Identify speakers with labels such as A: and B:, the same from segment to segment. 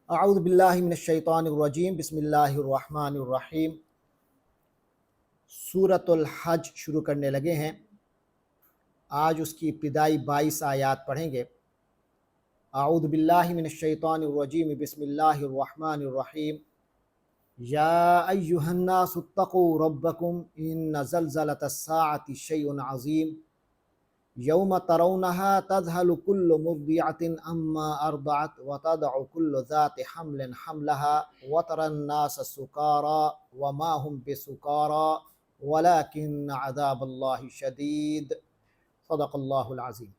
A: اعوذ باللہ من الشیطان الرجیم، بسم اللہ الرحمن الرحیم۔ سورۃ الحج شروع کرنے لگے ہیں۔ آج اس کی ابتدائی 22 آیات پڑھیں گے۔ اعوذ باللہ من الشیطان الرجیم، بسم اللہ الرحمن الرحیم۔ یا ایہا الناس اتقوا ربکم ان زلزلۃ الساعۃ شیء عظیم یوم ترونها تذہل کل مرضعۃ عما ارضعت وتضع کل ذات حمل حملها وتری الناس سکارى وما هم بسکارى ولكن عذاب اللہ شدید۔ صدق اللہ العظیم۔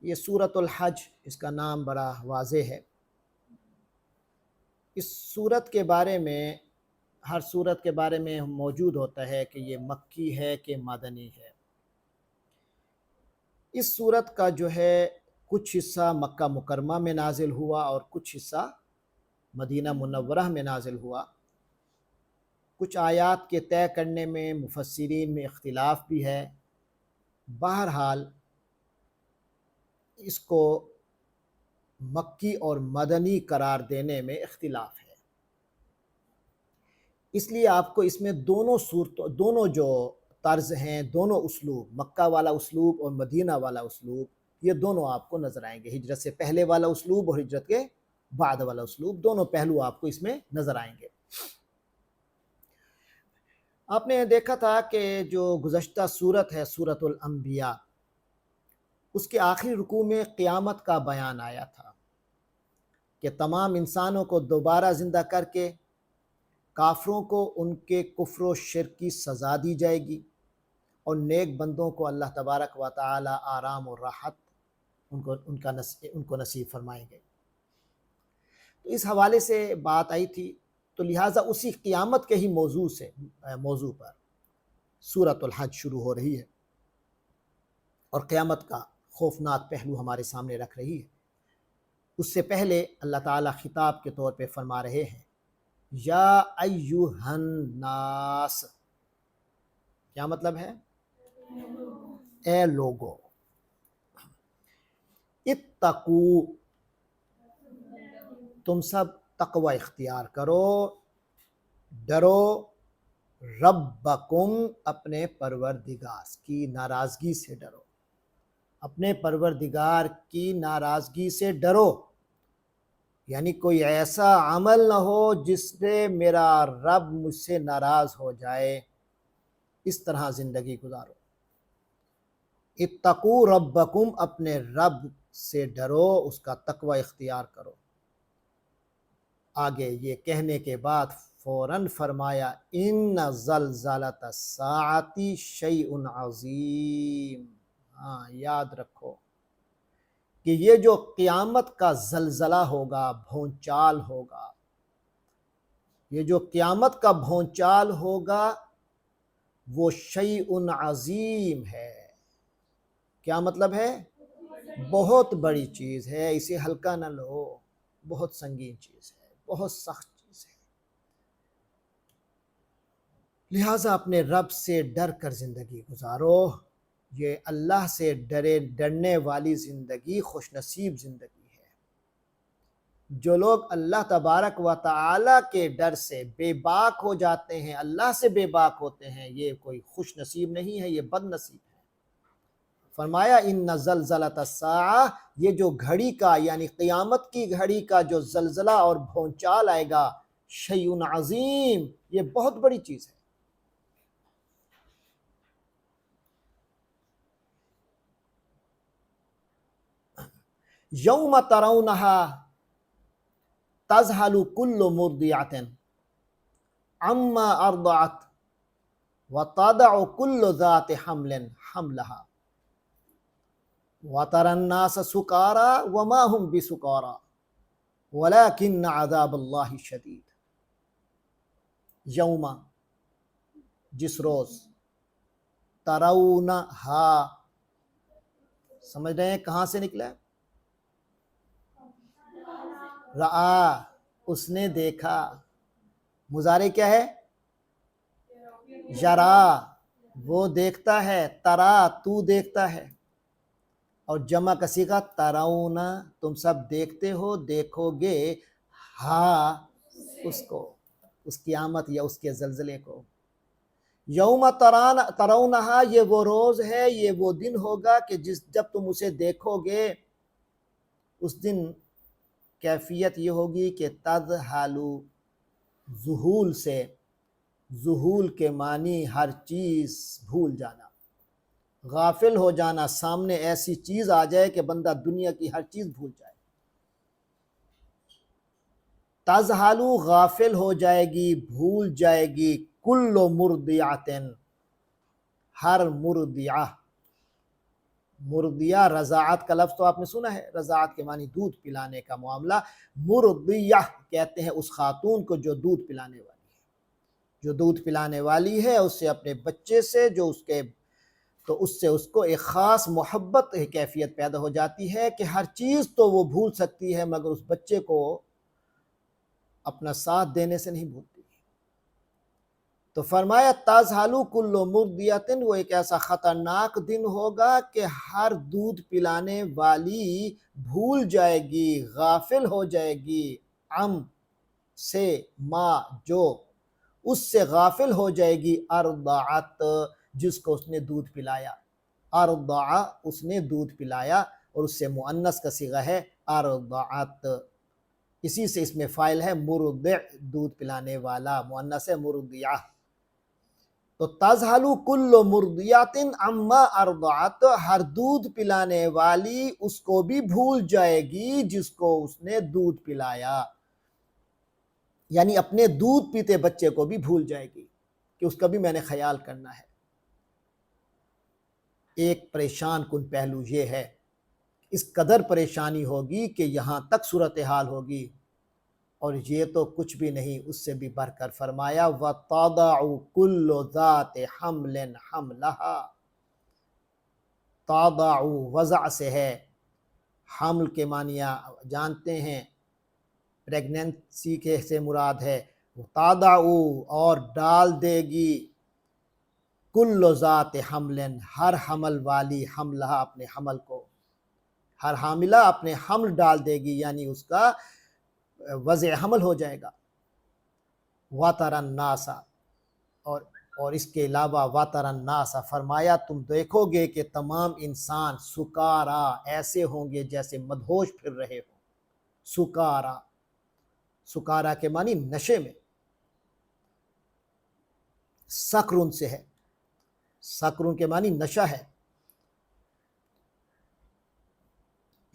A: یہ سورۃ الحج، اس کا نام بڑا واضح ہے۔ اس سورت کے بارے میں، ہر سورت کے بارے میں موجود ہوتا ہے کہ یہ مکی ہے کہ مدنی ہے۔ اس سورت کا جو ہے کچھ حصہ مکہ مکرمہ میں نازل ہوا اور کچھ حصہ مدینہ منورہ میں نازل ہوا۔ کچھ آیات کے طے کرنے میں مفسرین میں اختلاف بھی ہے۔ بہرحال اس کو مکی اور مدنی قرار دینے میں اختلاف ہے۔ اس لیے آپ کو اس میں دونوں جو طرز ہیں، دونوں اسلوب، مکہ والا اسلوب اور مدینہ والا اسلوب، یہ دونوں آپ کو نظر آئیں گے۔ ہجرت سے پہلے والا اسلوب اور ہجرت کے بعد والا اسلوب، دونوں پہلو آپ کو اس میں نظر آئیں گے۔ آپ نے دیکھا تھا کہ جو گزشتہ سورت ہے سورۃ الانبیاء، اس کے آخری رکوع میں قیامت کا بیان آیا تھا کہ تمام انسانوں کو دوبارہ زندہ کر کے کافروں کو ان کے کفر و شرک کی سزا دی جائے گی اور نیک بندوں کو اللہ تبارک و تعالی آرام اور راحت ان کو نصیب فرمائیں گے۔ تو اس حوالے سے بات آئی تھی، تو لہٰذا اسی قیامت کے ہی موضوع پر سورۃ الحج شروع ہو رہی ہے اور قیامت کا خوفناک پہلو ہمارے سامنے رکھ رہی ہے۔ اس سے پہلے اللہ تعالیٰ خطاب کے طور پہ فرما رہے ہیں یا ایہا الناس۔ کیا مطلب ہے؟ اے لوگو، اتقو، تم سب تقوی اختیار کرو، ڈرو، ربکم، اپنے پروردگار کی ناراضگی سے ڈرو، اپنے پروردگار کی ناراضگی سے ڈرو۔ یعنی کوئی ایسا عمل نہ ہو جس سے میرا رب مجھ سے ناراض ہو جائے، اس طرح زندگی گزارو۔ اتقو ربکم، اپنے رب سے ڈرو، اس کا تقوی اختیار کرو۔ آگے یہ کہنے کے بعد فوراً فرمایا ان زلزلۃ الساعۃ شیء عظیم۔ ہاں، یاد رکھو کہ یہ جو قیامت کا زلزلہ ہوگا، بھونچال ہوگا، یہ جو قیامت کا بھونچال ہوگا وہ شیء عظیم ہے۔ کیا مطلب ہے؟ بہت بڑی چیز ہے، اسے ہلکا نہ لو، بہت سنگین چیز ہے، بہت سخت چیز ہے۔ لہٰذا اپنے رب سے ڈر کر زندگی گزارو۔ یہ اللہ سے ڈرنے والی زندگی خوش نصیب زندگی ہے۔ جو لوگ اللہ تبارک و تعالی کے ڈر سے بے باک ہو جاتے ہیں، اللہ سے بے باک ہوتے ہیں، یہ کوئی خوش نصیب نہیں ہے، یہ بد نصیب ہے۔ فرمایا ان زلزلۃ الساعہ، یہ جو گھڑی کا یعنی قیامت کی گھڑی کا جو زلزلہ اور بھونچال آئے گا، شیء عظیم، یہ بہت بڑی چیز ہے۔ یوم ترونہا تذہل کل مرضعۃ عما ارضعت وتضع کل ذات حمل حملها وتری الناس سکارى وما هم بسکارى ولكن عذاب اللہ شدید۔ یوم، جس روز، ترونہا، سمجھ رہے ہیں کہاں سے نکلا ہے؟ رآ، اس نے دیکھا۔ مضارع کیا ہے؟ یرا، وہ دیکھتا ہے، ترا، تو دیکھتا ہے۔ اور جمع کا صیغہ ترون، تم سب دیکھتے ہو، دیکھو گے، ہاں اس کو، اس قیامت یا اس کے زلزلے کو۔ یوم ترونہا، یہ وہ روز ہے، یہ وہ دن ہوگا کہ جب تم اسے دیکھو گے، اس دن کیفیت یہ ہوگی کہ تذہلو، ذہول سے، ذہول کے معنی ہر چیز بھول جانا، غافل ہو جانا، سامنے ایسی چیز آ جائے کہ بندہ دنیا کی ہر چیز بھول جائے۔ تذہلو، غافل ہو جائے گی، بھول جائے گی، کل مرضعۃ، ہر مرضعہ، مرضیہ رضاعت کا لفظ تو آپ نے سنا ہے، رضاعت کے معنی دودھ پلانے کا معاملہ، مرضیہ کہتے ہیں اس خاتون کو جو دودھ پلانے والی ہے، جو دودھ پلانے والی ہے اس سے، اپنے بچے سے، جو اس کے، تو اس سے اس کو ایک خاص محبت کیفیت پیدا ہو جاتی ہے کہ ہر چیز تو وہ بھول سکتی ہے مگر اس بچے کو اپنا ساتھ دینے سے نہیں بھولتی۔ تو فرمایا تذہلو کل مرضیۃ، وہ ایک ایسا خطرناک دن ہوگا کہ ہر دودھ پلانے والی بھول جائے گی، غافل ہو جائے گی، عم سے، ما جو، اس سے غافل ہو جائے گی، ارضعت، جس کو اس نے دودھ پلایا، ارضع، اس نے دودھ پلایا، اور اس سے مؤنث کا صیغہ ہے ارضعت، اسی سے اس میں فاعل ہے مرضع، دودھ پلانے والا، مؤنث ہے مرضعہ۔ تو تذہلو کل مرضیۃ عما ارضعت، ہر دودھ پلانے والی اس کو بھی بھول جائے گی جس کو اس نے دودھ پلایا، یعنی اپنے دودھ پیتے بچے کو بھی بھول جائے گی کہ اس کا بھی میں نے خیال کرنا ہے۔ ایک پریشان کن پہلو یہ ہے، اس قدر پریشانی ہوگی کہ یہاں تک صورتحال ہوگی، اور یہ تو کچھ بھی نہیں، اس سے بھی بڑھ کر فرمایا وَتَضَعُ كُلُّ ذَاتِ حَمْلٍ حَمْلَهَا، تَضَعُ وضع سے ہے، حمل کے معنی جانتے ہیں، پریگننسی کے سے مراد ہے، تَضَعُ، اور ڈال دے گی، کُلُّ ذَاتِ حَمْلٍ، ہر حمل والی، حملہ، اپنے حمل کو، ہر حاملہ اپنے حمل ڈال دے گی، یعنی اس کا وضع حمل ہو جائے گا۔ وَتَرَى النَّاسَ، اور اس کے علاوہ وَتَرَى النَّاسَ، فرمایا تم دیکھو گے کہ تمام انسان سکارا، ایسے ہوں گے جیسے مدہوش پھر رہے ہوں، سکارا، سکارا کے معنی نشے میں، سکرن سے ہے، سکرن کے معنی نشہ ہے،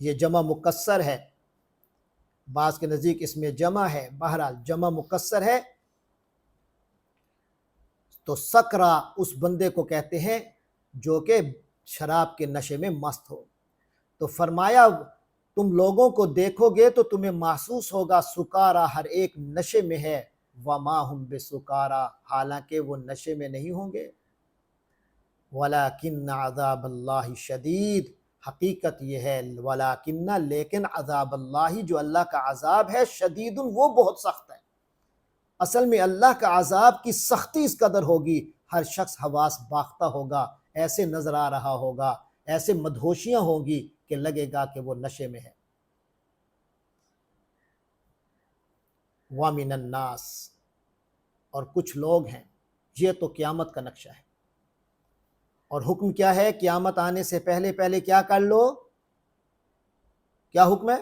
A: یہ جمع مکسر ہے، بعض کے نزدیک اس میں جمع ہے، بہرحال جمع مکسر ہے۔ تو سکرا اس بندے کو کہتے ہیں جو کہ شراب کے نشے میں مست ہو۔ تو فرمایا تم لوگوں کو دیکھو گے تو تمہیں محسوس ہوگا سکارا، ہر ایک نشے میں ہے، وما ہم بسکارا، حالانکہ وہ نشے میں نہیں ہوں گے، ولیکن عذاب اللہ شدید، حقیقت یہ ہے، ولیکن، لیکن، عذاب اللہ، جو اللہ کا عذاب ہے، شدید، وہ بہت سخت ہے۔ اصل میں اللہ کا عذاب کی سختی اس قدر ہوگی، ہر شخص حواس باختہ ہوگا، ایسے نظر آ رہا ہوگا، ایسے مدہوشیاں ہوں گی کہ لگے گا کہ وہ نشے میں ہے۔ وَمِنَ النَّاسِ، اور کچھ لوگ ہیں، یہ تو قیامت کا نقشہ ہے، اور حکم کیا ہے؟ قیامت آنے سے پہلے پہلے کیا کر لو؟ کیا حکم ہے؟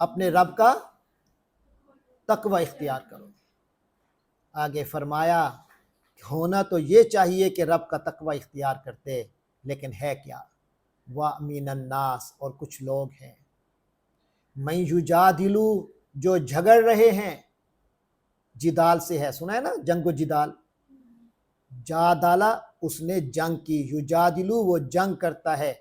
A: اپنے رب کا تقوی اختیار کرو۔ آگے فرمایا ہونا تو یہ چاہیے کہ رب کا تقوی اختیار کرتے، لیکن ہے کیا؟ وَمِنَ النَّاسِ، اور کچھ لوگ ہیں، مَن یُجَادِلُ، جو جھگڑ رہے ہیں، جدال سے ہے، سنا ہے نا، جنگ و جدال، جادالہ، اس نے جنگ کی، یجادلو، وہ جنگ کرتا ہے،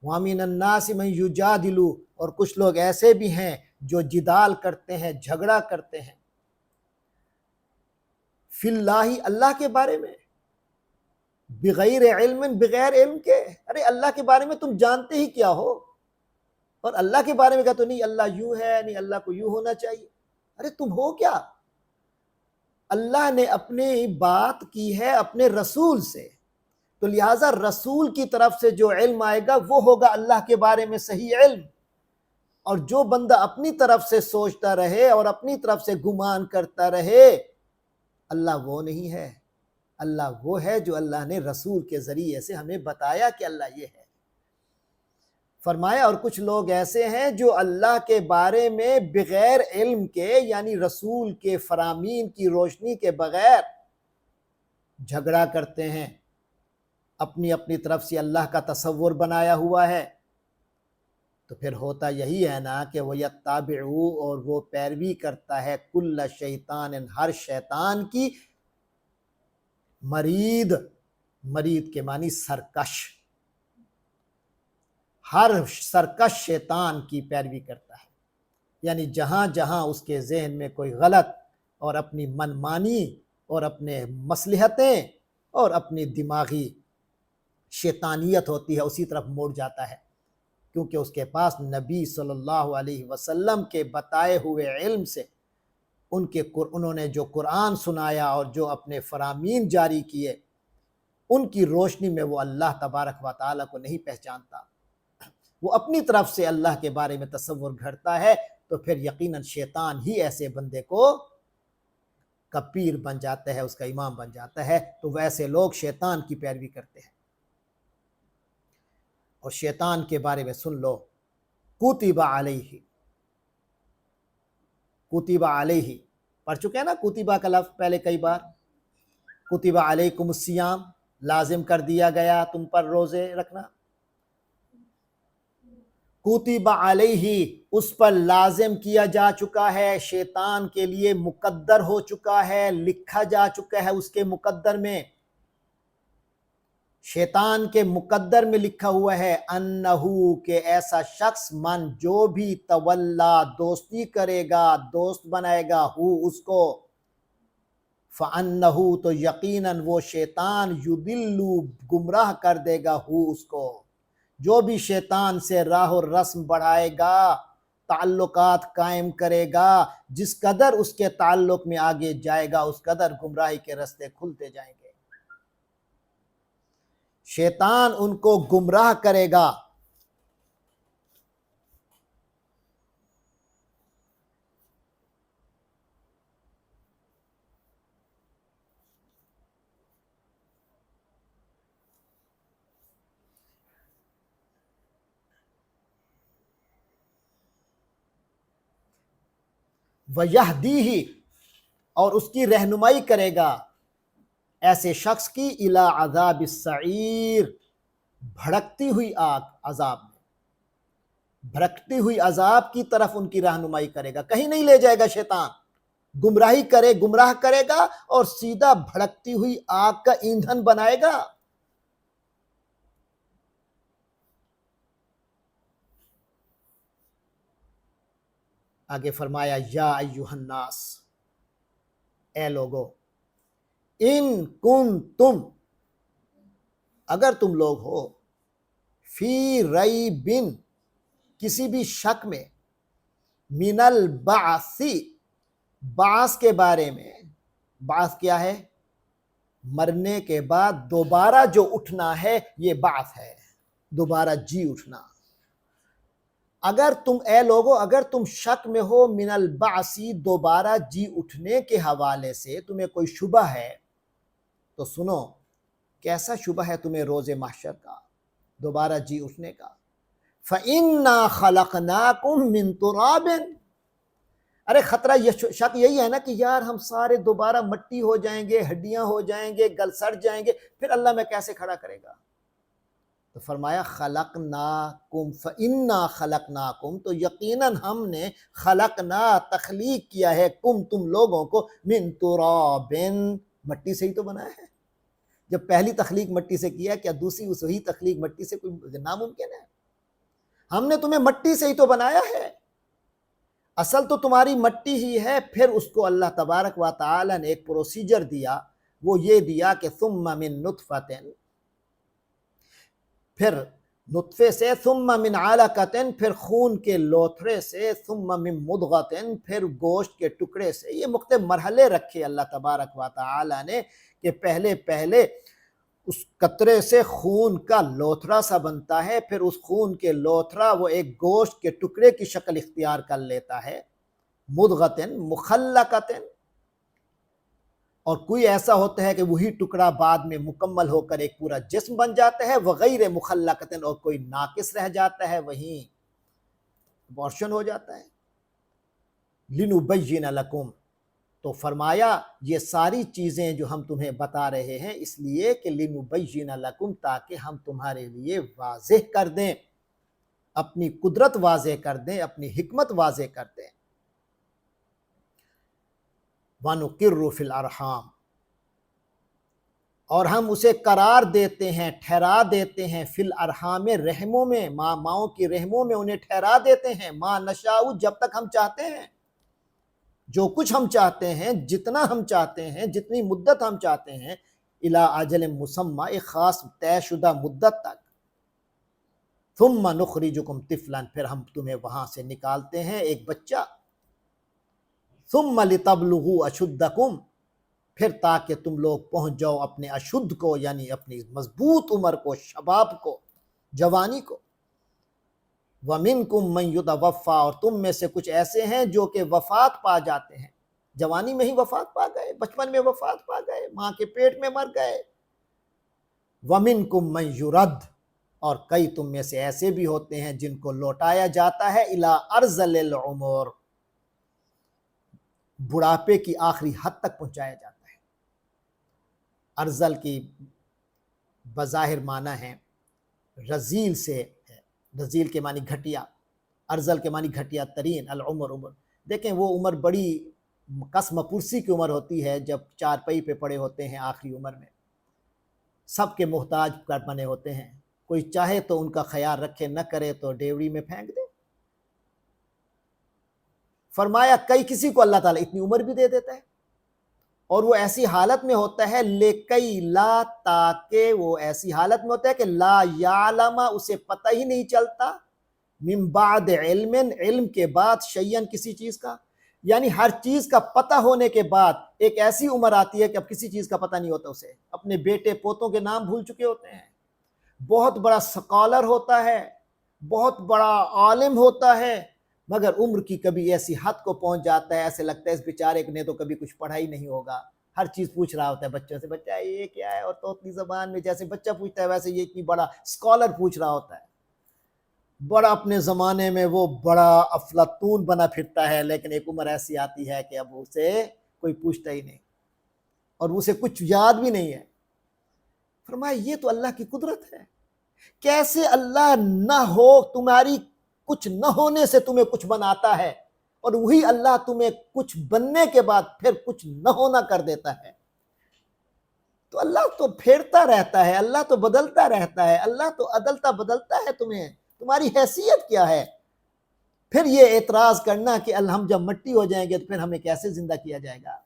A: وَمِنَ النَّاسِ مَن یُجَادِلُ، اور کچھ لوگ ایسے بھی ہیں جو جدال کرتے ہیں، جھگڑا کرتے ہیں، فی اللہ، اللہ کے بارے میں، بغیر علم، بغیر علم کے، ارے اللہ کے بارے میں تم جانتے ہی کیا ہو، اور اللہ کے بارے میں کہا تو نہیں اللہ یوں ہے، نہیں اللہ کو یوں ہونا چاہیے، ارے تم ہو کیا؟ اللہ نے اپنی بات کی ہے اپنے رسول سے، تو لہٰذا رسول کی طرف سے جو علم آئے گا وہ ہوگا اللہ کے بارے میں صحیح علم، اور جو بندہ اپنی طرف سے سوچتا رہے اور اپنی طرف سے گمان کرتا رہے، اللہ وہ نہیں ہے۔ اللہ وہ ہے جو اللہ نے رسول کے ذریعے سے ہمیں بتایا کہ اللہ یہ ہے۔ فرمایا اور کچھ لوگ ایسے ہیں جو اللہ کے بارے میں بغیر علم کے، یعنی رسول کے فرامین کی روشنی کے بغیر جھگڑا کرتے ہیں، اپنی اپنی طرف سے اللہ کا تصور بنایا ہوا ہے۔ تو پھر ہوتا یہی ہے نا کہ وہ یتبعو، اور وہ پیروی کرتا ہے کل شیطان، ہر شیطان کی، مرید کے معنی سرکش، ہر سرکش شیطان کی پیروی کرتا ہے، یعنی جہاں جہاں اس کے ذہن میں کوئی غلط اور اپنی منمانی اور اپنے مصلحتیں اور اپنی دماغی شیطانیت ہوتی ہے اسی طرف موڑ جاتا ہے، کیونکہ اس کے پاس نبی صلی اللہ علیہ وسلم کے بتائے ہوئے علم سے انہوں نے جو قرآن سنایا اور جو اپنے فرامین جاری کیے، ان کی روشنی میں وہ اللہ تبارک و تعالیٰ کو نہیں پہچانتا، وہ اپنی طرف سے اللہ کے بارے میں تصور گھڑتا ہے، تو پھر یقیناً شیطان ہی ایسے بندے کو کا پیر بن جاتا ہے، اس کا امام بن جاتا ہے۔ تو ویسے لوگ شیطان کی پیروی کرتے ہیں۔ اور شیطان کے بارے میں سن لو، کتب علیہ پڑھ چکے ہیں نا، کتبہ کا لفظ پہلے کئی بار، کتب علیکم الصیام، لازم کر دیا گیا تم پر روزے رکھنا، کتب علیہ، اس پر لازم کیا جا چکا ہے، شیطان کے لیے مقدر ہو چکا ہے، لکھا جا چکا ہے اس کے مقدر میں، شیطان کے مقدر میں لکھا ہوا ہے، انہو، کہ ایسا شخص، من، جو بھی، تولا، دوستی کرے گا، دوست بنائے گا، ہو، اس کو، فَأَنَّهُ، تو یقیناً وہ شیطان، یُضِلُّ، گمراہ کر دے گا، ہو، اس کو، جو بھی شیطان سے راہ و رسم بڑھائے گا، تعلقات قائم کرے گا، جس قدر اس کے تعلق میں آگے جائے گا اس قدر گمراہی کے رستے کھلتے جائیں گے، شیطان ان کو گمراہ کرے گا۔ وَيَهْدِيهِ، اور اس کی رہنمائی کرے گا ایسے شخص کی، الی عذاب السعیر، بھڑکتی ہوئی آگ، عذاب میں بھڑکتی ہوئی عذاب کی طرف ان کی رہنمائی کرے گا، کہیں نہیں لے جائے گا شیطان، گمراہ کرے گا اور سیدھا بھڑکتی ہوئی آگ کا ایندھن بنائے گا۔ آگے فرمایا، یا ایھا الناس، اے لوگو، ان کنتم، اگر تم لوگ ہو، فی ریب، کسی بھی شک میں، من البعث، بعث کے بارے میں، بعث کیا ہے؟ مرنے کے بعد دوبارہ جو اٹھنا ہے، یہ بعث ہے، دوبارہ جی اٹھنا۔ اگر تم، اے لوگو، اگر تم شک میں ہو، من البعث، دوبارہ جی اٹھنے کے حوالے سے تمہیں کوئی شبہ ہے، تو سنو، کیسا شبہ ہے تمہیں روز محشر کا، دوبارہ جی اٹھنے کا؟ فَإِنَّا خَلَقْنَاكُم مِّن تُرَابٍ، ارے خطرہ یہ شک یہی ہے نا کہ یار ہم سارے دوبارہ مٹی ہو جائیں گے، ہڈیاں ہو جائیں گے، گل سڑ جائیں گے، پھر اللہ میں کیسے کھڑا کرے گا؟ تو فرمایا خلقناکم، فإنا خلقناکم، تو یقیناً ہم نے، خلقنا، تخلیق کیا ہے، تم لوگوں کو، من تراب، مٹی سے ہی تو بنایا ہے۔ جب پہلی تخلیق مٹی سے کیا، کیا دوسری وہی تخلیق مٹی سے کوئی ناممکن ہے؟ ہم نے تمہیں مٹی سے ہی تو بنایا ہے، اصل تو تمہاری مٹی ہی ہے۔ پھر اس کو اللہ تبارک و تعالی نے ایک پروسیجر دیا، وہ یہ دیا کہ ثم من نطفۃ، پھر نطفے سے، ثم من علقۃ، پھر خون کے لوتھڑے سے، ثم من مضغۃ، پھر گوشت کے ٹکڑے سے۔ یہ مختلف مرحلے رکھے اللہ تبارک و تعالی نے کہ پہلے اس قطرے سے خون کا لوتھڑا سا بنتا ہے، پھر اس خون کے لوتھڑا وہ ایک گوشت کے ٹکڑے کی شکل اختیار کر لیتا ہے، مدغتن مخلقتن، اور کوئی ایسا ہوتا ہے کہ وہی ٹکڑا بعد میں مکمل ہو کر ایک پورا جسم بن جاتا ہے، وغیر مخلقتن، اور کوئی ناقص رہ جاتا ہے، وہیں ابارشن ہو جاتا ہے۔ لنبین لکم، تو فرمایا یہ ساری چیزیں جو ہم تمہیں بتا رہے ہیں اس لیے کہ لنبین لکم، تاکہ ہم تمہارے لیے واضح کر دیں، اپنی قدرت واضح کر دیں، اپنی حکمت واضح کر دیں۔ وَنُقِرُّ فِي الْأَرْحَامِ، اور ہم اسے قرار دیتے ہیں، ٹھہرا دیتے ہیں، فی الارحام، رحموں میں، ماؤں کی رحموں میں انہیں ٹھہرا دیتے ہیں، ما نشاء، جب تک ہم چاہتے ہیں، جو کچھ ہم چاہتے ہیں، جتنا ہم چاہتے ہیں، جتنی مدت ہم چاہتے ہیں، الی اجل مسمی، ایک خاص طے شدہ مدت تک۔ ثم نخرجکم طفلا، پھر ہم تمہیں وہاں سے نکالتے ہیں ایک بچہ، ثم لتبلغوا اشدکم، پھر تاکہ تم لوگ پہنچ جاؤ اپنے اشد کو، یعنی اپنی مضبوط عمر کو، شباب کو، جوانی کو۔ وَمِنْكُمْ مَنْ يُتَوَفَّى، اور تم میں سے کچھ ایسے ہیں جو کہ وفات پا جاتے ہیں، جوانی میں ہی وفات پا گئے، بچپن میں وفات پا گئے، ماں کے پیٹ میں مر گئے۔ وَمِنْكُمْ مَنْ يُرَدُّ، اور کئی تم میں سے ایسے بھی ہوتے ہیں جن کو لوٹایا جاتا ہے، اِلَىٰ أَرْذَلِ الْعُمُرِ، بڑھاپے کی آخری حد تک پہنچایا جاتا ہے۔ ارزل کی بظاہر معنی ہے رزیل سے ہے، رزیل کے معنی گھٹیا، ارزل کے معنی گھٹیا ترین، العمر عمر، دیکھیں وہ عمر بڑی قسم پرسی کی عمر ہوتی ہے، جب چارپائی پہ پڑے ہوتے ہیں آخری عمر میں، سب کے محتاج کر بنے ہوتے ہیں، کوئی چاہے تو ان کا خیال رکھے، نہ کرے تو ڈیوڑی میں پھینک دے۔ فرمایا کئی کسی کو اللہ تعالیٰ اتنی عمر بھی دے دیتا ہے، اور وہ ایسی حالت میں ہوتا ہے، لکئی لا، تاکہ وہ ایسی حالت میں ہوتا ہے کہ لا یعلم، اسے پتہ ہی نہیں چلتا، من بعد علم، علم کے بعد، شیئن، کسی چیز کا، یعنی ہر چیز کا پتہ ہونے کے بعد ایک ایسی عمر آتی ہے کہ اب کسی چیز کا پتہ نہیں ہوتا، اسے اپنے بیٹے پوتوں کے نام بھول چکے ہوتے ہیں، بہت بڑا سکالر ہوتا ہے، بہت بڑا عالم ہوتا ہے، مگر عمر کی کبھی ایسی حد کو پہنچ جاتا ہے، ایسے لگتا ہے اس بیچارے نے تو کبھی کچھ پڑھا ہی نہیں ہوگا، ہر چیز پوچھ رہا ہوتا ہے بچوں سے، بچہ یہ کیا ہے، اور طوطی زبان میں جیسے بچہ پوچھتا ہے ویسے یہ اتنی بڑا سکالر پوچھ رہا ہوتا ہے، بڑا اپنے زمانے میں وہ بڑا افلاطون بنا پھرتا ہے، لیکن ایک عمر ایسی آتی ہے کہ اب اسے کوئی پوچھتا ہی نہیں، اور اسے کچھ یاد بھی نہیں ہے۔ فرمایا یہ تو اللہ کی قدرت ہے، کیسے اللہ نہ ہو، تمہاری کچھ نہ ہونے سے تمہیں کچھ بناتا ہے، اور وہی اللہ تمہیں کچھ بننے کے بعد پھر کچھ نہ ہونا کر دیتا ہے۔ تو اللہ تو پھیرتا رہتا ہے، اللہ تو بدلتا رہتا ہے، اللہ تو عدلتا بدلتا ہے تمہیں، تمہاری حیثیت کیا ہے؟ پھر یہ اعتراض کرنا کہ ہم جب مٹی ہو جائیں گے تو پھر ہمیں کیسے زندہ کیا جائے گا،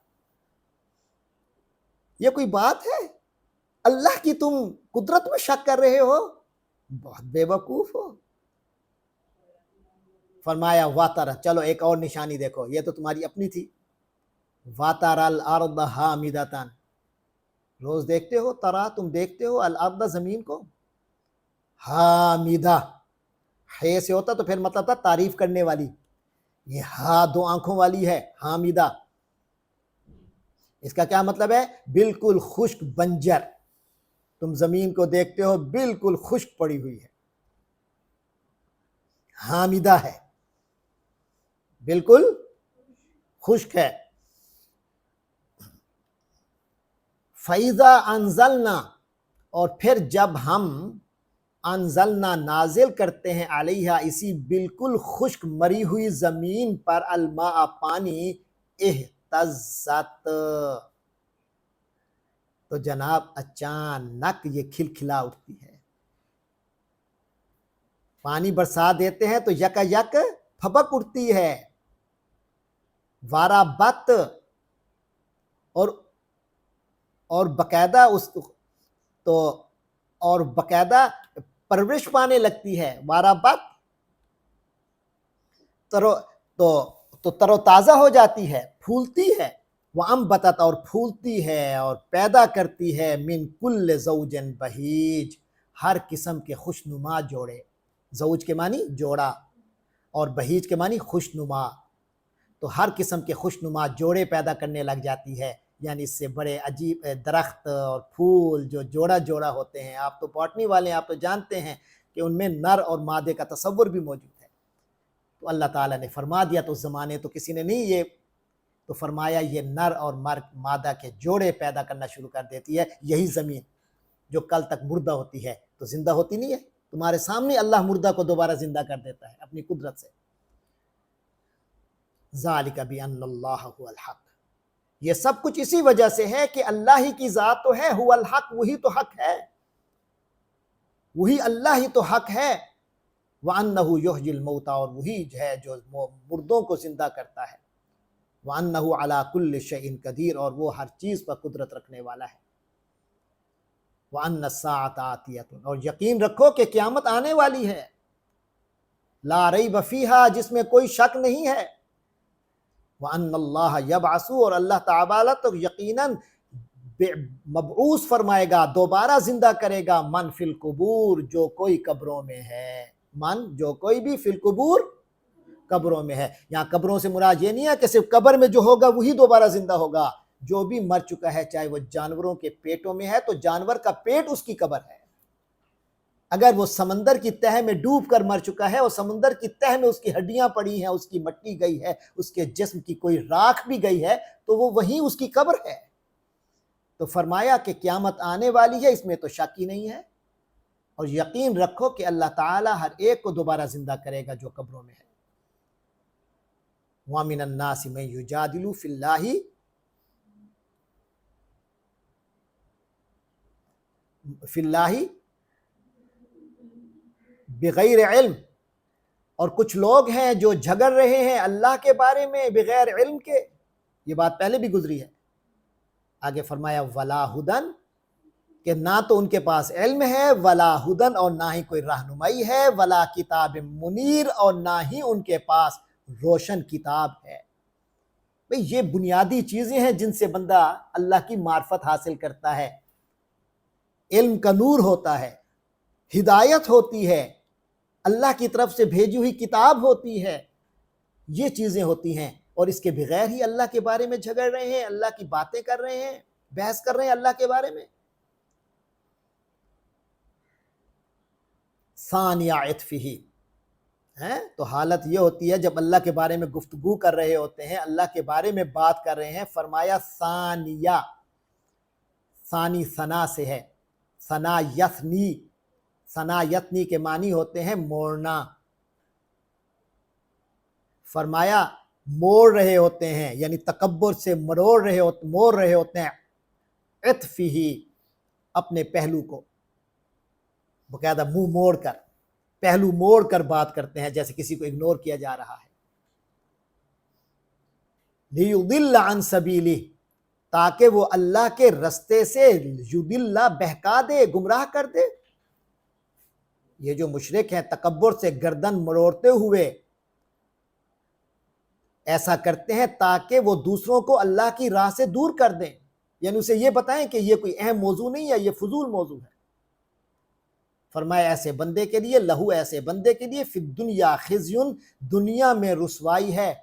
A: یہ کوئی بات ہے؟ اللہ کی تم قدرت میں شک کر رہے ہو، بہت بے وقوف ہو۔ فرمایا واتر، چلو ایک اور نشانی دیکھو، یہ تو تمہاری اپنی تھی، واتر الارض حامدتن، روز دیکھتے ہو، ترا تم دیکھتے ہو، الارض زمین کو، حامدہ، ہے سے ہوتا تو پھر مطلب تھا تعریف کرنے والی، یہ ہاں دو آنکھوں والی ہے، حامدہ، اس کا کیا مطلب ہے؟ بالکل خشک بنجر، تم زمین کو دیکھتے ہو بالکل خشک پڑی ہوئی ہے، حامدہ ہے، بالکل خشک ہے۔ فَإِذَا أَنزَلْنَا، اور پھر جب ہم انزلنا نازل کرتے ہیں، علیہا، اسی بالکل خشک مری ہوئی زمین پر، الماء، پانی، اہتزت، تو جناب اچانک یہ کھلکھلا اٹھتی ہے، پانی برسا دیتے ہیں تو یکا یک پھپک اٹھتی ہے، وارابت، اور باقاعدہ اور باقاعدہ پرورش پانے لگتی ہے، وارابت، تو تر و تازہ ہو جاتی ہے، پھولتی ہے، وَأَنبَتَتْ اور پھولتی ہے اور پیدا کرتی ہے من کل زوج بہیج ہر قسم کے خوشنما جوڑے. زوج کے معنی جوڑا اور بہیج کے معنی خوشنما. تو ہر قسم کے خوشنما جوڑے پیدا کرنے لگ جاتی ہے. یعنی اس سے بڑے عجیب درخت اور پھول جو جوڑا جوڑا ہوتے ہیں. آپ تو باٹنی والے ہیں، آپ تو جانتے ہیں کہ ان میں نر اور مادے کا تصور بھی موجود ہے. تو اللہ تعالیٰ نے فرما دیا، تو اس زمانے تو کسی نے نہیں یہ تو فرمایا یہ نر اور مادہ کے جوڑے پیدا کرنا شروع کر دیتی ہے. یہی زمین جو کل تک مردہ ہوتی ہے تو زندہ ہوتی نہیں ہے. تمہارے سامنے اللہ مردہ کو دوبارہ زندہ کر دیتا ہے اپنی قدرت سے. ذالک بأن اللہ هو الحق، یہ سب کچھ اسی وجہ سے ہے کہ اللہ ہی کی ذات تو ہے، هو الحق، وہی تو حق ہے، وہی اللہ ہی تو حق ہے. وَأَنَّهُ يُحْيِي الْمَوْتَى، اور وہی ہے جو مردوں کو زندہ کرتا ہے. وَأَنَّهُ عَلَى كُلِّ شَيْءٍ قدیر، اور وہ ہر چیز پر قدرت رکھنے والا ہے. وَأَنَّ السَّاعَةَ آتِيَةٌ، اور یقین رکھو کہ قیامت آنے والی ہے. لا ریب فیہا، جس میں کوئی شک نہیں ہے. وَأَنَّ اللَّهَ يَبْعَثُ، اور اللہ تعالیٰ تو یقیناً مبعوث فرمائے گا، دوبارہ زندہ کرے گا. من فی القبور، جو کوئی قبروں میں ہے. من، جو کوئی بھی، فی القبور، قبروں میں ہے. یہاں قبروں سے مراد یہ نہیں ہے کہ صرف قبر میں جو ہوگا وہی دوبارہ زندہ ہوگا. جو بھی مر چکا ہے، چاہے وہ جانوروں کے پیٹوں میں ہے تو جانور کا پیٹ اس کی قبر ہے. اگر وہ سمندر کی تہہ میں ڈوب کر مر چکا ہے اور سمندر کی تہہ میں اس کی ہڈیاں پڑی ہیں، اس کی مٹی گئی ہے، اس کے جسم کی کوئی راکھ بھی گئی ہے، تو وہ وہیں اس کی قبر ہے. تو فرمایا کہ قیامت آنے والی ہے، اس میں تو شک ہی نہیں ہے. اور یقین رکھو کہ اللہ تعالیٰ ہر ایک کو دوبارہ زندہ کرے گا جو قبروں میں ہے. وَمِنَ النَّاسِ مَن يُجَادِلُ فِي اللَّهِ بغیر علم، اور کچھ لوگ ہیں جو جھگڑ رہے ہیں اللہ کے بارے میں بغیر علم کے. یہ بات پہلے بھی گزری ہے. آگے فرمایا وَلَا ہُدًى، کہ نہ تو ان کے پاس علم ہے، وَلَا ہُدًى، اور نہ ہی کوئی رہنمائی ہے، وَلَا کتاب منیر، اور نہ ہی ان کے پاس روشن کتاب ہے. بھئی یہ بنیادی چیزیں ہیں جن سے بندہ اللہ کی معرفت حاصل کرتا ہے. علم کا نور ہوتا ہے، ہدایت ہوتی ہے، اللہ کی طرف سے بھیجی ہوئی کتاب ہوتی ہے. یہ چیزیں ہوتی ہیں، اور اس کے بغیر ہی اللہ کے بارے میں جھگڑ رہے ہیں، اللہ کی باتیں کر رہے ہیں، بحث کر رہے ہیں اللہ کے بارے میں. ثانیہ عطفہ، تو حالت یہ ہوتی ہے جب اللہ کے بارے میں گفتگو کر رہے ہوتے ہیں، اللہ کے بارے میں بات کر رہے ہیں. فرمایا ثانیہ، ثانی ثنا سے ہے، ثنا یثنی، ثنا یثنی کے معنی ہوتے ہیں موڑنا. فرمایا موڑ رہے ہوتے ہیں، یعنی تکبر سے موڑ رہے ہوتے ہیں. عطفہ، اپنے پہلو کو، باقاعدہ منہ موڑ کر، پہلو موڑ کر بات کرتے ہیں، جیسے کسی کو اگنور کیا جا رہا ہے. لیضل عن سبیلہ، تاکہ وہ اللہ کے رستے سے یضل، بہکا دے، گمراہ کر دے. یہ جو مشرک ہیں تکبر سے گردن مروڑتے ہوئے ایسا کرتے ہیں تاکہ وہ دوسروں کو اللہ کی راہ سے دور کر دیں، یعنی اسے یہ بتائیں کہ یہ کوئی اہم موضوع نہیں ہے، یہ فضول موضوع ہے. فرمایا ایسے بندے کے لیے، لہو، ایسے بندے کے لیے، فی الدنیا خزی، دنیا میں رسوائی ہے.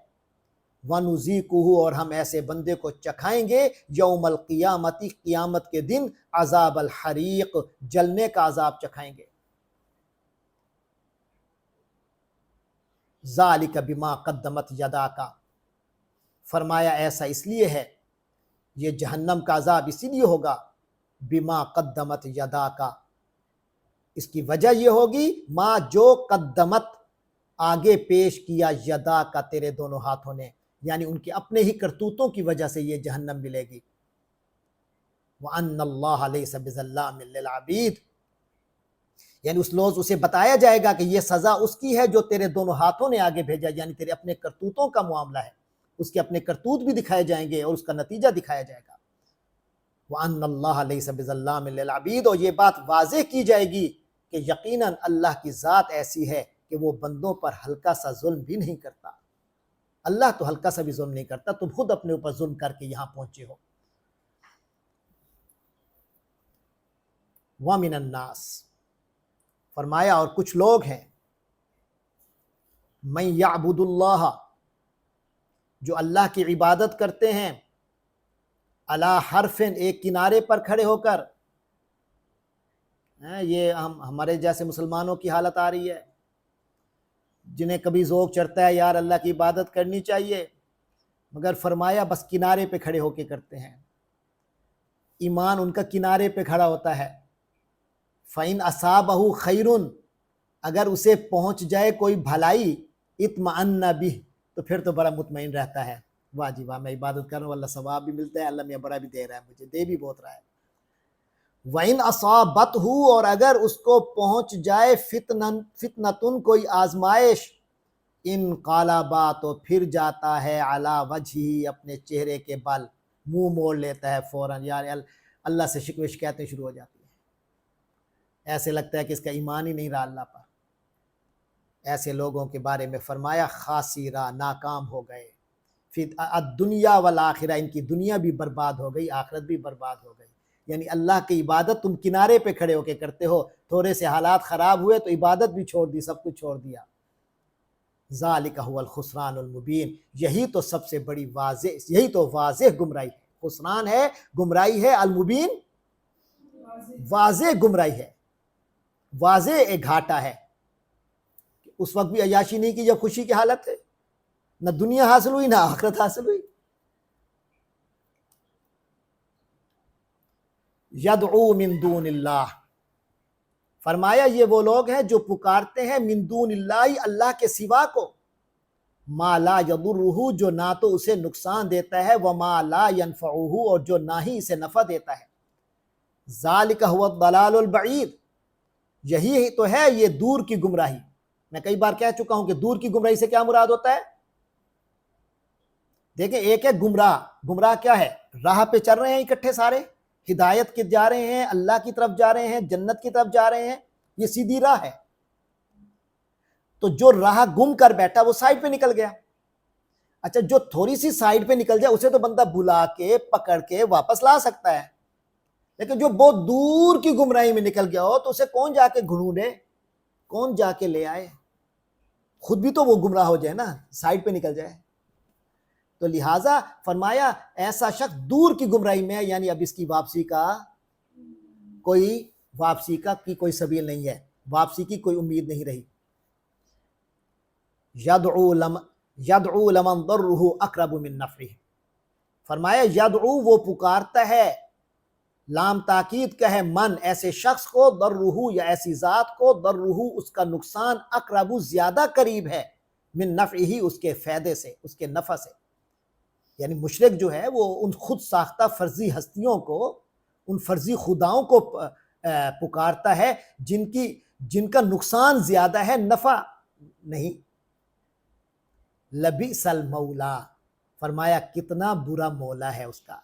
A: وَنُذِيقُهُ، اور ہم ایسے بندے کو چکھائیں گے یوم القیامت، قیامت کے دن، عذاب الحریق، جلنے کا عذاب چکھائیں گے. ذالک بما قدمت یداک، فرمایا ایسا اس لیے ہے، یہ جہنم کا عذاب اسی لیے ہوگا، بما قدمت یداک، اس کی وجہ یہ ہوگی، ما جو قدمت، آگے پیش کیا، یداک، تیرے دونوں ہاتھوں نے، یعنی ان کے اپنے ہی کرتوتوں کی وجہ سے یہ جہنم ملے گی. وَأَنَّ اللَّهَ لَيْسَ بِظَلَّامٍ لِّلْعَبِيدِ، یعنی اس روز اسے بتایا جائے گا کہ یہ سزا اس کی ہے جو تیرے دونوں ہاتھوں نے آگے بھیجا، یعنی تیرے اپنے کرتوتوں کا معاملہ ہے. اس کے اپنے کرتوت بھی دکھائے جائیں گے اور اس کا نتیجہ دکھایا جائے گا. وَأَنَّ اللَّهَ لَيْسَ بِظَلَّامٍ لِّلْعَبِيدِ، اور یہ بات واضح کی جائے گی کہ یقیناً اللہ کی ذات ایسی ہے کہ وہ بندوں پر ہلکا سا ظلم بھی نہیں کرتا. اللہ تو ہلکا سا بھی ظلم نہیں کرتا، تم خود اپنے اوپر ظلم کر کے یہاں پہنچے ہو۔ وَمِنَ النَّاسِ، فرمایا اور کچھ لوگ ہیں، مَن يَعْبُدُ اللَّهَ، جو اللہ کی عبادت کرتے ہیں، عَلَى حَرْفٍ، ایک کنارے پر کھڑے ہو کر۔ یہ ہمارے جیسے مسلمانوں کی حالت آ رہی ہے، جنہیں کبھی ذوق چڑھتا ہے یار اللہ کی عبادت کرنی چاہیے، مگر فرمایا بس کنارے پہ کھڑے ہو کے کرتے ہیں، ایمان ان کا کنارے پہ کھڑا ہوتا ہے۔ فَإِنْ أَصَابَهُ خَيْرٌ، اگر اسے پہنچ جائے کوئی بھلائی، اطمأن بِهِ، تو پھر تو بڑا مطمئن رہتا ہے، واہ جی واہ، میں عبادت کر رہا ہوں، اللہ ثواب بھی ملتا ہے، اللہ میاں بڑا بھی دے رہا ہے، مجھے دے بھی بہت رہا ہے۔ وَإِنْ أَصَابَتْهُ، اور اگر اس کو پہنچ جائے فتنتن، کوئی آزمائش، انقلبا، تو پھر جاتا ہے علی وجہہ، اپنے چہرے کے بل، منہ موڑ لیتا ہے فوراً، یار اللہ سے شکوے شکایتیں شروع ہو جاتی ہیں، ایسے لگتا ہے کہ اس کا ایمان ہی نہیں رہا اللہ پر۔ ایسے لوگوں کے بارے میں فرمایا خاسرہ، ناکام ہو گئے، فی الدنیا والآخرہ، ان کی دنیا بھی برباد ہو گئی، آخرت بھی برباد ہو گئی۔ یعنی اللہ کی عبادت تم کنارے پہ کھڑے ہو کے کرتے ہو، تھوڑے سے حالات خراب ہوئے تو عبادت بھی چھوڑ دی، سب کچھ چھوڑ دیا۔ ذالک هو الخسران المبین، یہی تو سب سے بڑی واضح، یہی تو واضح گمراہی ہے، خسران ہے، گمراہی ہے، المبین واضح گمراہی ہے، واضح ایک گھاٹا ہے۔ اس وقت بھی عیاشی نہیں کی جب خوشی کی حالت ہے، نہ دنیا حاصل ہوئی نہ آخرت حاصل ہوئی۔ یدعو من دون اللہ، فرمایا یہ وہ لوگ ہیں جو پکارتے ہیں من دون اللہ، اللہ کے سوا کو، ما لا یضرہ، جو نہ تو اسے نقصان دیتا ہے، وما لا ینفعہ، اور جو نہ ہی اسے نفع دیتا ہے۔ ذالک هو الضلال البعید، یہی تو ہے یہ دور کی گمراہی۔ میں کئی بار کہہ چکا ہوں کہ دور کی گمراہی سے کیا مراد ہوتا ہے؟ دیکھیں، ایک ہے گمراہ، گمراہ کیا ہے؟ راہ پہ چل رہے ہیں اکٹھے سارے، ہدایت کے جا رہے ہیں، اللہ کی طرف جا رہے ہیں، جنت کی طرف جا رہے ہیں، یہ سیدھی راہ ہے۔ تو جو راہ گم کر بیٹھا وہ سائیڈ پہ نکل گیا۔ اچھا، جو تھوڑی سی سائیڈ پہ نکل جائے اسے تو بندہ بلا کے پکڑ کے واپس لا سکتا ہے، لیکن جو بہت دور کی گمراہی میں نکل گیا ہو تو اسے کون جا کے ڈھونڈے، کون جا کے لے آئے؟ خود بھی تو وہ گمراہ ہو جائے نا، سائیڈ پہ نکل جائے۔ تو لہٰذا فرمایا ایسا شخص دور کی گمراہی میں ہے، یعنی اب اس کی واپسی کی کوئی سبیل نہیں ہے، واپسی کی کوئی امید نہیں رہی۔ یدعو لمن ضرہ اقرب من نفعہ، فرمایا یدعو، وہ پکارتا ہے، لام تاکید کا ہے، من، ایسے شخص کو، ضرہ، یا ایسی ذات کو، ضرہ، اس کا نقصان، اقرب، زیادہ قریب ہے، من نفعہ، اس کے فائدے سے، اس کے نفع سے۔ یعنی مشرک جو ہے وہ ان خود ساختہ فرضی ہستیوں کو، ان فرضی خداؤں کو پکارتا ہے جن کا نقصان زیادہ ہے، نفع نہیں۔ لبئس المولا، فرمایا کتنا برا مولا ہے اس کا،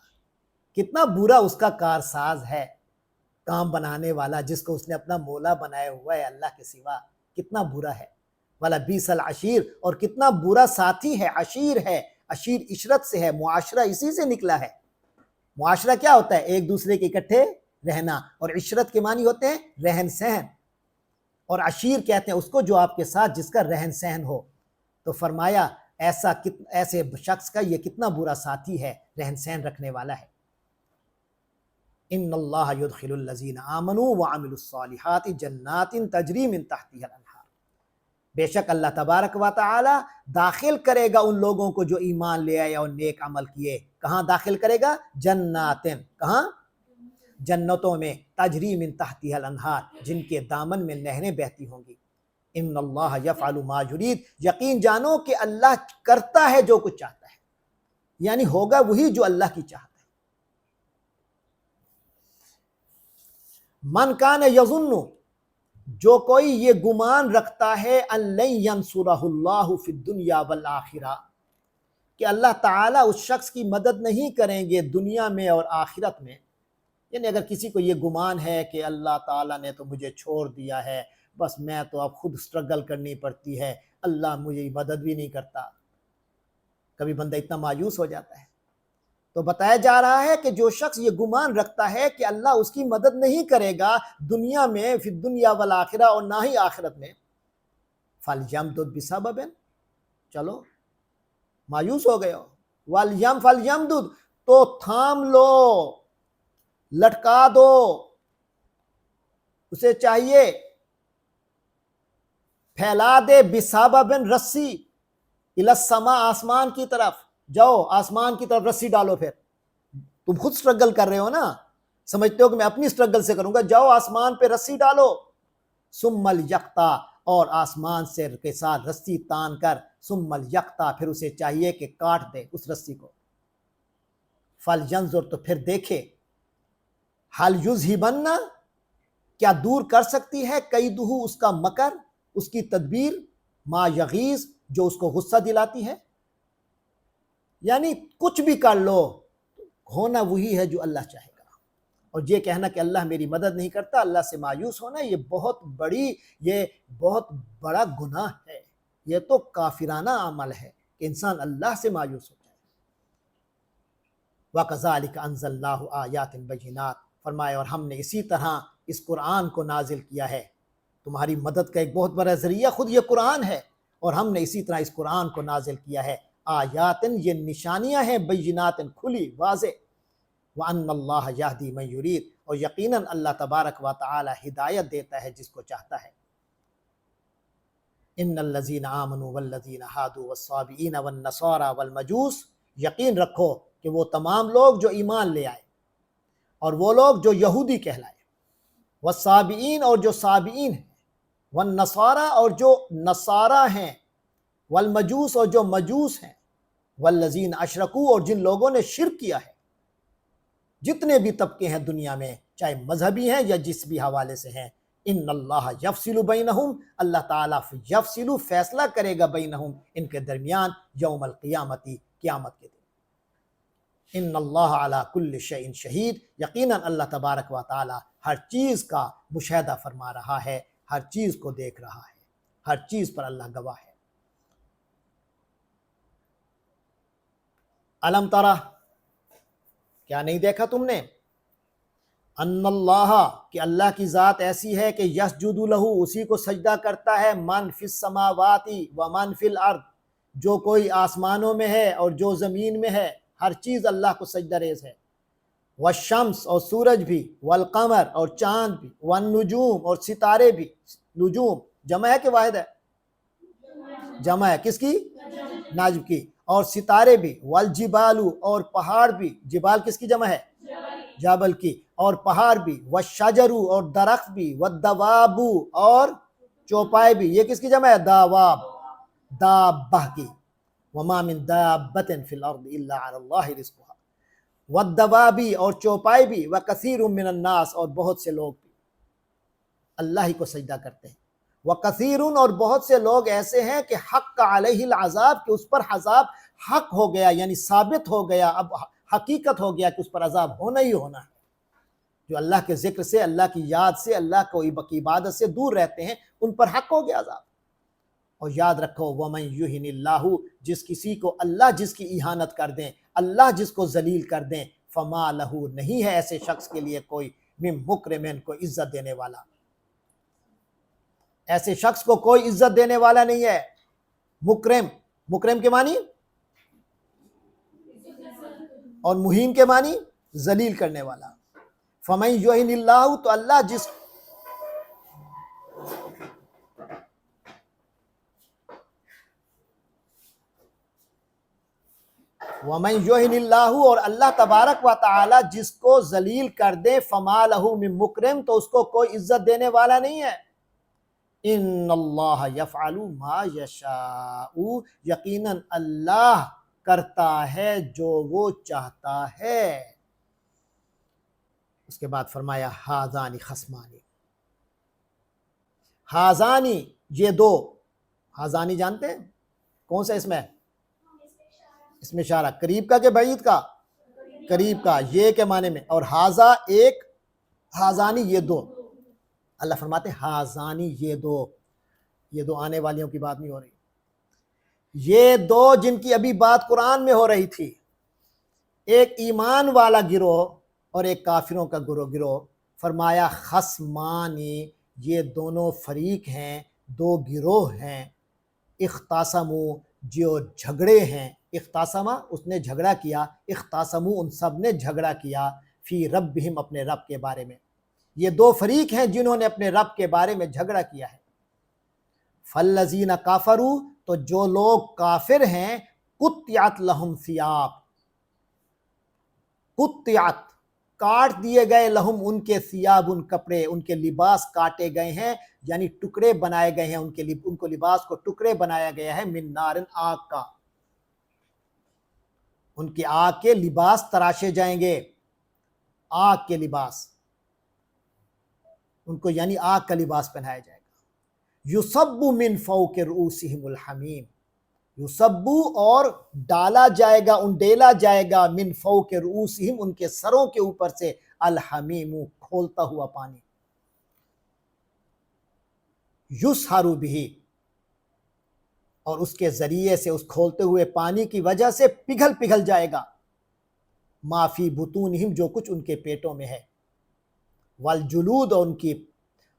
A: کتنا برا اس کا کارساز ہے، کام بنانے والا جس کو اس نے اپنا مولا بنایا ہوا ہے اللہ کے سوا، کتنا برا ہے۔ وَلَبِئْسَ الْعَشِيرُ، اور کتنا برا ساتھی ہے، عشیر ہے، عشیر عشرت سے ہے، معاشرہ اسی سے نکلا ہے۔ معاشرہ کیا ہوتا ہے؟ ایک دوسرے کے اکٹھے رہنا، اور عشرت کے معنی ہوتے ہیں رہن سہن، اور عشیر کہتے ہیں اس کو جو آپ کے ساتھ جس کا رہن سہن ہو۔ تو فرمایا ایسے شخص کا یہ کتنا برا ساتھی ہے، رہن سہن رکھنے والا ہے۔ ان اللہ یدخل الذین آمنوا وعملوا الصالحات جنات تجری من تحتها الانہار، بے شک اللہ تبارک و تعالی داخل کرے گا ان لوگوں کو جو ایمان لے آئے اور نیک عمل کیے۔ کہاں داخل کرے گا؟ جناتن، کہاں؟ جنتوں میں، تجری من تحتها الانہار، جن کے دامن میں نہریں بہتی ہوں گی۔ ان اللہ یفعل ما یرید، یقین جانو کہ اللہ کرتا ہے جو کچھ چاہتا ہے، یعنی ہوگا وہی جو اللہ کی چاہتا ہے۔ من کان یظن، جو کوئی یہ گمان رکھتا ہے، ان لن ینصرہ اللہ فی الدنیا والآخرہ، کہ اللہ تعالیٰ اس شخص کی مدد نہیں کریں گے دنیا میں اور آخرت میں، یعنی اگر کسی کو یہ گمان ہے کہ اللہ تعالیٰ نے تو مجھے چھوڑ دیا ہے، بس میں تو اب خود سٹرگل کرنی پڑتی ہے، اللہ مجھے مدد بھی نہیں کرتا، کبھی بندہ اتنا مایوس ہو جاتا ہے۔ تو بتایا جا رہا ہے کہ جو شخص یہ گمان رکھتا ہے کہ اللہ اس کی مدد نہیں کرے گا دنیا میں، فی الدنیا والآخرہ، اور نہ ہی آخرت میں، فَلْيَمْدُدْ بِسَبَبٍ، چلو مایوس ہو گئے ہو، فَلْيَمْدُدْ، تو تھام لو، لٹکا دو، اسے چاہیے پھیلا دے، بِسَبَبٍ، رسی، اِلَى السَّمَاء، آسمان کی طرف، جاؤ آسمان کی طرف رسی ڈالو۔ پھر تم خود سٹرگل کر رہے ہو نا، سمجھتے ہو کہ میں اپنی سٹرگل سے کروں گا، جاؤ آسمان پہ رسی ڈالو، ثم الیقطع، اور آسمان سے کے ساتھ رسی تان کر، ثم الیقطع، پھر اسے چاہیے کہ کاٹ دے اس رسی کو، فَلْيَنظُرْ، تو پھر دیکھے، هَلْ يُذْهِبَنَّ، کیا دور کر سکتی ہے، کیدہ، اس کا مکر، اس کی تدبیر، ما یغیظ، جو اس کو غصہ دلاتی ہے۔ یعنی کچھ بھی کر لو، ہونا وہی ہے جو اللہ چاہے گا۔ اور یہ کہنا کہ اللہ میری مدد نہیں کرتا، اللہ سے مایوس ہونا، یہ بہت بڑا گناہ ہے، یہ تو کافرانہ عمل ہے کہ انسان اللہ سے مایوس ہو جائے۔ وَكَذَلِكَ أَنزَلْنَاهُ آيَاتٍ بَيِّنَاتٍ، فرمایا اور ہم نے اسی طرح اس قرآن کو نازل کیا ہے، تمہاری مدد کا ایک بہت بڑا ذریعہ خود یہ قرآن ہے، اور ہم نے اسی طرح اس قرآن کو نازل کیا ہے، آیاتن، یہ نشانیاں ہیں، بیناتن، کھلی واضح، وَأَنَّ اللَّهَ يَهْدِي مَن يُرِيدُ، اور یقیناً اللہ تبارک و تعالی ہدایت دیتا ہے جس کو چاہتا ہے۔ إِنَّ الَّذِينَ آمَنُوا وَالَّذِينَ هَادُوا وَالصَّابِئِينَ وَالنَّصَارَى وَالْمَجُوسِ، یقین رکھو کہ وہ تمام لوگ جو ایمان لے آئے اور وہ لوگ جو یہودی کہلائے، والصابئین، اور جو صابئین ہیں، والنصارى، اور جو نصارہ ہیں، والمجوس، اور جو مجوس ہیں، والذین اشرکوا، اور جن لوگوں نے شرک کیا ہے، جتنے بھی طبقے ہیں دنیا میں، چاہے مذہبی ہیں یا جس بھی حوالے سے ہیں، ان اللہ یفصل بینہم، اللہ تعالیٰ یفصل، فیصلہ کرے گا، بینہم، ان کے درمیان، یوم القیامتی، قیامت کے دن۔ ان اللہ علی کل شیء شہید، یقیناً اللہ تبارک و تعالی ہر چیز کا مشاہدہ فرما رہا ہے، ہر چیز کو دیکھ رہا ہے، ہر چیز پر اللہ گواہ ہے۔ الم ترى، کیا نہیں دیکھا تم نے، ان اللہ، کہ اللہ کی ذات ایسی ہے کہ یسجد لہ، اسی کو سجدہ کرتا ہے، من فی السماوات و من فی الارض، جو کوئی آسمانوں میں ہے اور جو زمین میں ہے، ہر چیز اللہ کو سجدہ ریز ہے، والشمس، اور سورج بھی، والقمر، اور چاند بھی، والنجوم، اور ستارے بھی، نجوم جمع ہے کہ واحد ہے؟ جمع ہے، کس کی؟ نجم کی، اور ستارے بھی، والجبال، اور پہاڑ بھی، جبال کس کی جمع ہے؟ جبل کی، اور پہاڑ بھی، والشجر، اور درخت بھی، والدواب، اور چوپائے بھی، یہ کس کی جمع ہے؟ دواب، دابہ کی، وما من دابۃ فی الارض الا علی اللہ رزقها، والدواب، اور چوپائے بھی، وکثیر من الناس، اور بہت سے لوگ بھی اللہ ہی کو سجدہ کرتے ہیں، وکثیر، اور بہت سے لوگ ایسے ہیں کہ حق علیہ العذاب، کہ اس پر عذاب حق ہو گیا، یعنی ثابت ہو گیا، اب حقیقت ہو گیا کہ اس پر عذاب ہونا ہی ہونا ہے۔ جو اللہ کے ذکر سے، اللہ کی یاد سے، اللہ کی عبادت سے دور رہتے ہیں، ان پر حق ہو گیا عذاب۔ اور یاد رکھو، وَمَن يُهِنِ اللَّهُ، جس کسی کو اللہ جس کی اہانت کر دیں، اللہ جس کو ذلیل کر دیں، فَمَا لَهُ، نہیں ہے ایسے شخص کے لیے کوئی، مِن مُکرمٍ، کوئی عزت دینے والا، ایسے شخص کو کوئی عزت دینے والا نہیں ہے۔ مکرم، مکرم کے معنی، اور مہین کے معنی ذلیل کرنے والا۔ فَمَن يُهِنِ اللَّهُ، تو اللہ جس وَمَن يُهِنِ اللَّهُ، اور اللہ تبارک و تعالی جس کو ذلیل کر دے، فَمَا لَهُ مِن مُکرم، تو اس کو کوئی عزت دینے والا نہیں ہے۔ ان اللہ یفعل ما یشاء، یقیناً اللہ کرتا ہے جو وہ چاہتا ہے۔ اس کے بعد فرمایا ہذان خصمان، ہذانی، یہ دو، ہذانی جانتے ہیں کون سا اسم ہے؟ اس میں اشارہ، قریب کا کہ بعید کا؟ قریب کا، یہ کے معنی میں، اور ہذا ایک، ہذانی یہ دو، اللہ فرماتے ہیں ہذانی یہ دو آنے والیوں کی بات نہیں ہو رہی۔ یہ دو جن کی ابھی بات قرآن میں ہو رہی تھی، ایک ایمان والا گروہ اور ایک کافروں کا گروہ، فرمایا خصمانی، یہ دونوں فریق ہیں، دو گروہ ہیں، اختصموا، جو جھگڑے ہیں، اختصما اس نے جھگڑا کیا، اختصموا ان سب نے جھگڑا کیا، فی ربہم اپنے رب کے بارے میں، یہ دو فریق ہیں جنہوں نے اپنے رب کے بارے میں جھگڑا کیا ہے۔ فالذین کافروا، تو جو لوگ کافر ہیں، قطعت لہم ثیاب، قطعت کاٹ دیے گئے، لہم ان کے ثیاب، ان کپڑے، ان کے لباس کاٹے گئے ہیں، یعنی ٹکڑے بنائے گئے ہیں، ان کو لباس کو ٹکڑے بنایا گیا ہے، من نارن آگ کا، ان کی آگ کے لباس تراشے جائیں گے، آگ کے لباس، ان کو یعنی آگ کا لباس پہنایا جائے گا۔ یصب من فوق رؤوسہم الحمیم، یصبو اور ڈالا جائے گا، انڈیلا جائے گا، من فوق رؤوسہم ان کے سروں کے اوپر سے، الحمیم کھولتا ہوا پانی، یسحر بہ، اور اس کے ذریعے سے، اس کھولتے ہوئے پانی کی وجہ سے پگھل جائے گا، ما فی بطونہم جو کچھ ان کے پیٹوں میں ہے، والجلود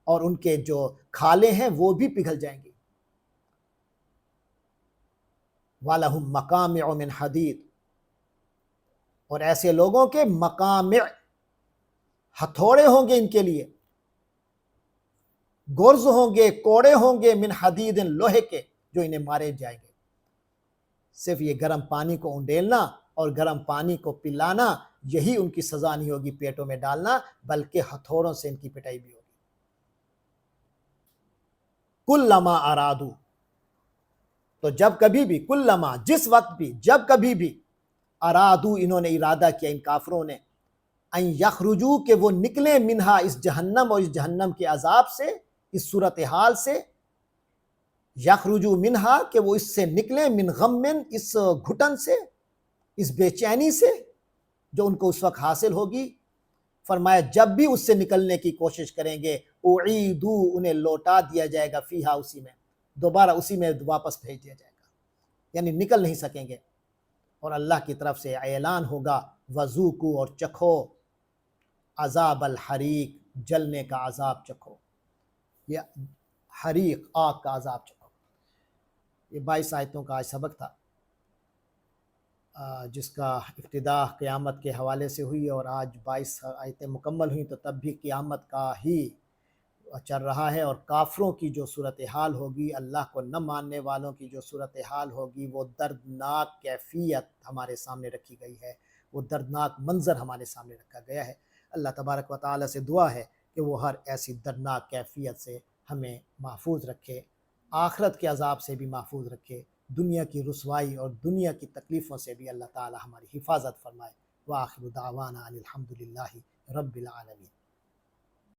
A: اور ان کے جو کھالیں ہیں وہ بھی پگھل جائیں گی، وَلَهُمْ مَقَامِعُ مِنْ حَدِيدٍ، اور ایسے لوگوں کے مقامع، ہتھوڑے ہوں گے ان کے لیے، گرز ہوں گے، کوڑے ہوں گے، من حدید لوہے کے، جو انہیں مارے جائیں گے۔ صرف یہ گرم پانی کو انڈیلنا اور گرم پانی کو پلانا، یہی ان کی سزا نہیں ہوگی پیٹوں میں ڈالنا، بلکہ ہتھوڑوں سے ان کی پٹائی بھی ہوگی۔ کلما ارادو، تو جب کبھی بھی، کلما جس وقت بھی، جب کبھی بھی، ارادو انہوں نے ارادہ کیا ان کافروں نے، ان یخرجو کہ وہ نکلیں، منہا اس جہنم اور اس جہنم کے عذاب سے، اس صورتحال سے، یخرجو منہا کہ وہ اس سے نکلیں، من غمن اس گھٹن سے، اس بے چینی سے جو ان کو اس وقت حاصل ہوگی، فرمایا جب بھی اس سے نکلنے کی کوشش کریں گے، اعیدو انہیں لوٹا دیا جائے گا، فیہا اسی میں، دوبارہ اسی میں واپس بھیج دیا جائے گا، یعنی نکل نہیں سکیں گے، اور اللہ کی طرف سے اعلان ہوگا، وذوقوا اور چکھو، عذاب الحریق جلنے کا عذاب چکھو، یا حریق آگ کا عذاب چکھو۔ یہ 22 آیتوں کا آج سبق تھا، جس کا ابتدا قیامت کے حوالے سے ہوئی، اور آج 22 آیتیں مکمل ہوئیں، تو تب بھی قیامت کا ہی چل رہا ہے، اور کافروں کی جو صورتحال ہوگی، اللہ کو نہ ماننے والوں کی جو صورتحال ہوگی، وہ دردناک کیفیت ہمارے سامنے رکھی گئی ہے، وہ دردناک منظر ہمارے سامنے رکھا گیا ہے۔ اللہ تبارک و تعالیٰ سے دعا ہے کہ وہ ہر ایسی دردناک کیفیت سے ہمیں محفوظ رکھے، آخرت کے عذاب سے بھی محفوظ رکھے، دنیا کی رسوائی اور دنیا کی تکلیفوں سے بھی اللہ تعالیٰ ہماری حفاظت فرمائے۔ وآخر دعوانا ان الحمد للہ رب العالمین۔